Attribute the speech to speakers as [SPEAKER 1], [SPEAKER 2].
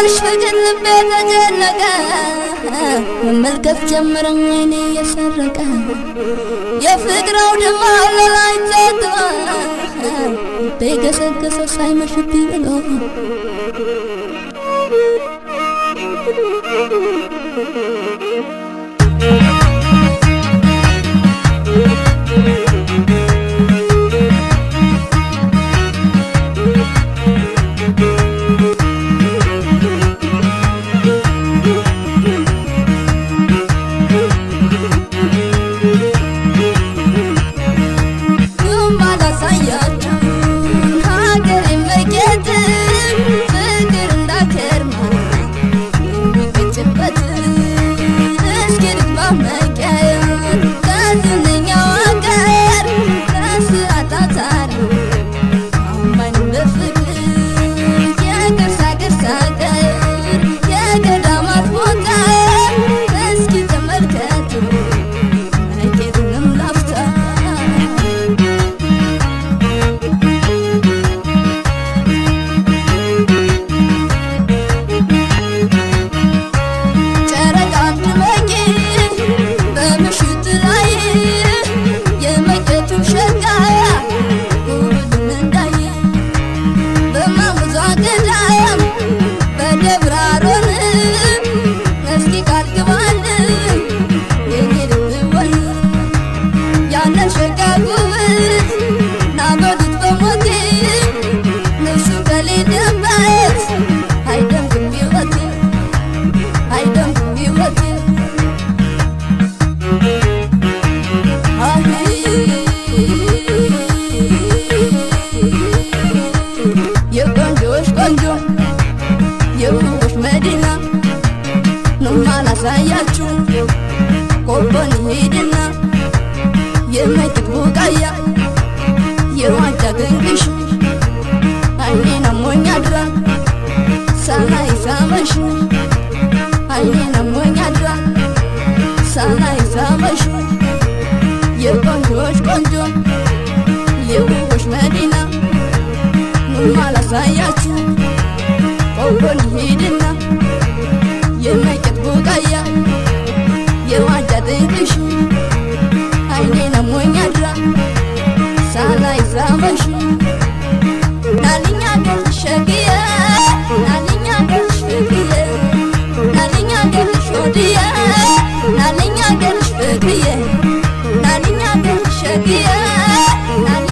[SPEAKER 1] ያንቺ ፍቅር ልቤ ተጨነቀ መመልከት ጀመረኝ ዓይኔ የሰረቀ የፍቅር አውድማ ለላይ ተጥባ ልቤ ገሰገሰ ሳይመሽብኝ ብሎ የውቦች መዲና ነው ማላሳያችሁ ቆቦን ሄድና የመኪት ቡቃያ የዋንጫ ግንግሽ ዓይኔን አሞኝ አድራ ሳላይ ሳመሽ ዓይኔን አሞኝ አድራ ሳላይ ሳመሽ የቆንጆች ቆንጆ የውቦች መዲና ነው ማላሳያችሁ ቆቦን ሄድና የመኪት ቡቃያ የዋንጫ ግንግሽ ዓይኔን አሞኝ አድራ ሳላይ ሳመሽ ናልኛ ገልሸግየ ናልኛ ገልሽግየ ናልኛ ገልሾድየ ናልኛ ገልሽግየ